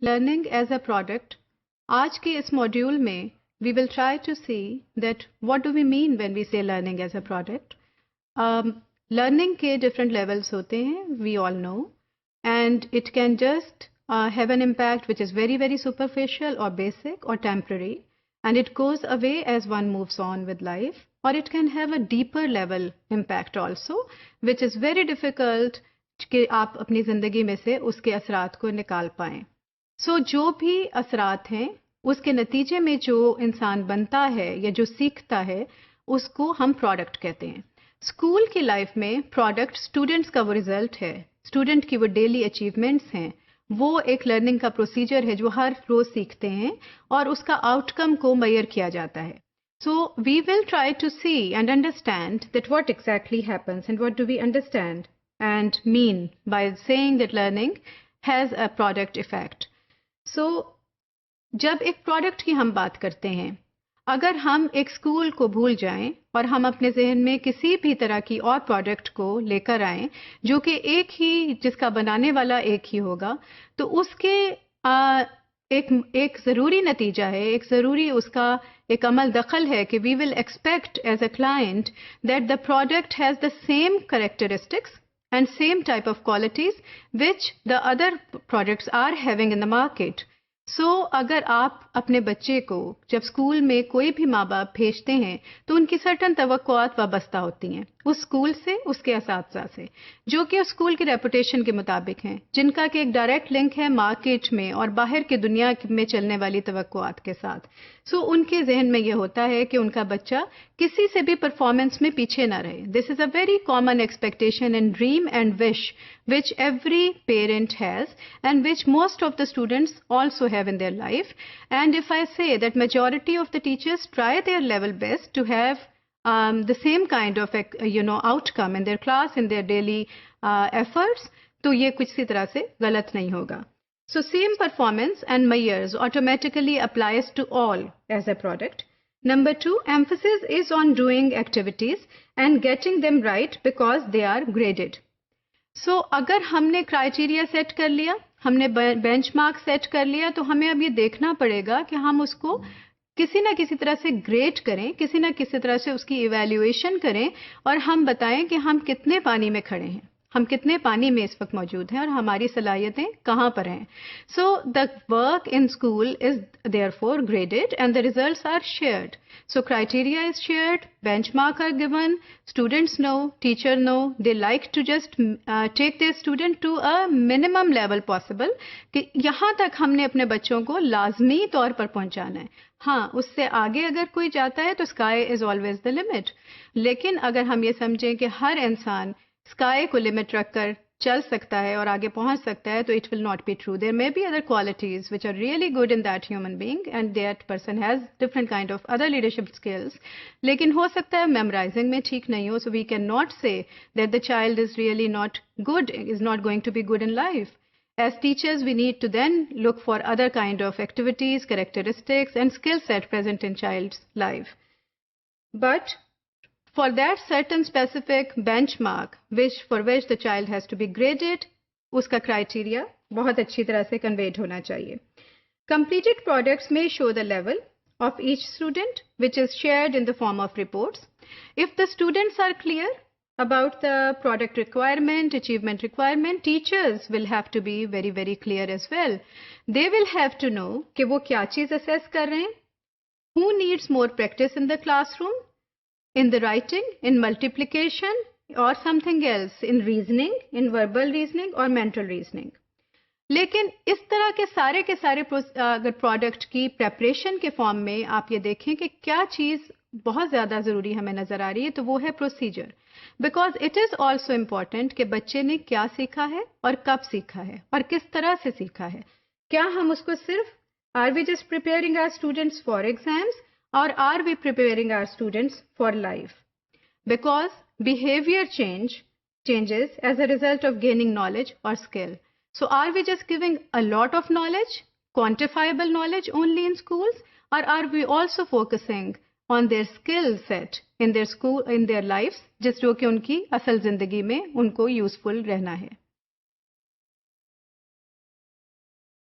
Learning as a product, आज के इस मॉड्यूल में we will try to see that what do we mean when we say learning as a product. Learning के different levels होते हैं, we all know, and it can just have an impact which is very, very superficial or basic or temporary, and it goes away as one moves on with life, or it can have a deeper level impact also, which is very difficult कि आप अपनी ज़िंदगी में से उसके असरात को निकाल पाएं. So जो भी असरात हैं उसके नतीजे में जो इंसान बनता है या जो सीखता है उसको हम प्रोडक्ट कहते हैं. स्कूल की लाइफ में प्रोडक्ट स्टूडेंट्स का वो रिजल्ट है, स्टूडेंट की वो डेली अचीवमेंट्स हैं, वो एक लर्निंग का प्रोसीजर है जो हर रोज सीखते हैं और उसका आउटकम को मेजर किया जाता है. So we will try to see and understand that what exactly happens and what do we understand and mean by saying that learning has a product effect. सो जब एक प्रोडक्ट की हम बात करते हैं, अगर हम एक स्कूल को भूल जाएं और हम अपने जहन में किसी भी तरह की और प्रोडक्ट को लेकर आएं जो कि एक ही, जिसका बनाने वाला एक ही होगा, तो उसके एक ज़रूरी नतीजा है, एक ज़रूरी उसका एक अमल दखल है कि we will expect as a client that the product has the same characteristics and same type of qualities which the other products are having in the market. So अगर आप अपने बच्चे को जब स्कूल में कोई भी माँ बाप भेजते हैं तो उनकी सर्टन तवक्कुआत वाबस्ता होती हैं उस स्कूल से, उसके असातिज़ा से, जो कि उस स्कूल की रेपुटेशन के मुताबिक हैं, जिनका कि एक डायरेक्ट लिंक है मार्केट में और बाहर की दुनिया में चलने वाली तवक्कुआत के साथ. सो उनके जहन में ये होता है कि उनका बच्चा किसी से भी परफॉर्मेंस में पीछे ना रहे. This is a very common expectation and dream and wish which every parent has and which most of the students also have in their life. And if I say that majority of the teachers try their level best to have the same kind of outcome in their class, in their daily efforts, तो ये कुछ सी तरह से गलत नहीं होगा. So same performance and measures automatically applies to all as a product. Number 2, emphasis is on doing activities and getting them right because they are graded. So अगर हमने क्राइटेरिया सेट कर लिया, हमने बेंचमार्क सेट कर लिया, तो हमें अब ये देखना पड़ेगा कि हम उसको किसी ना किसी तरह से ग्रेड करें, किसी ना किसी तरह से उसकी इवैल्यूएशन करें और हम बताएं कि हम कितने पानी में खड़े हैं, हम कितने पानी में इस वक्त मौजूद हैं और हमारी सलाहियतें कहाँ पर हैं. So the work in school is therefore graded and the results are shared. So criteria is shared, benchmark are given, students know, teacher know, they like to just take their student to a minimum level possible कि यहाँ तक हमने अपने बच्चों को लाजमी तौर पर पहुँचाना है. हाँ, उससे आगे अगर कोई जाता है तो sky is always the limit. लेकिन अगर हम ये समझें कि हर इंसान sky को लिमिट रखकर चल सकता है और आगे पहुंच सकता है, तो it will not be true. There may be other qualities which are really good in that human being and that person has different kind of other leadership skills. लेकिन हो सकता है memorizing में ठीक नहीं हो, so we cannot say that the child is really not good, is not going to be good in life. As teachers, we need to then look for other kind of activities, characteristics and skill set present in child's life. But for that certain specific benchmark for which the child has to be graded, उसका criteria बहुत अच्छी तरह से conveyed होना चाहिए. Completed products may show the level of each student, which is shared in the form of reports. If the students are clear about the product requirement, achievement requirement, teachers will have to be very, very clear as well. They will have to know कि वो क्या चीज़ assess कर रहे हैं, who needs more practice in the classroom, in the writing, in multiplication or something else, in reasoning, in verbal reasoning or mental reasoning. लेकिन इस तरह के सारे अगर प्रोडक्ट की प्रेपरेशन के फॉर्म में आप ये देखें कि क्या चीज़ बहुत ज़्यादा ज़रूरी हमें नज़र आ रही है, तो वो है procedure. Because it is also important कि बच्चे ने क्या सीखा है और कब सीखा है और किस तरह से सीखा है. क्या हम उसको सिर्फ are we just preparing our students for exams or are we preparing our students for life? Because behavior changes as a result of gaining knowledge or skill. So are we just giving a lot of knowledge, quantifiable knowledge only in schools, or are we also focusing on their skill set in their school, in their lives, जिस जो कि उनकी असल जिंदगी में उनको useful रहना है.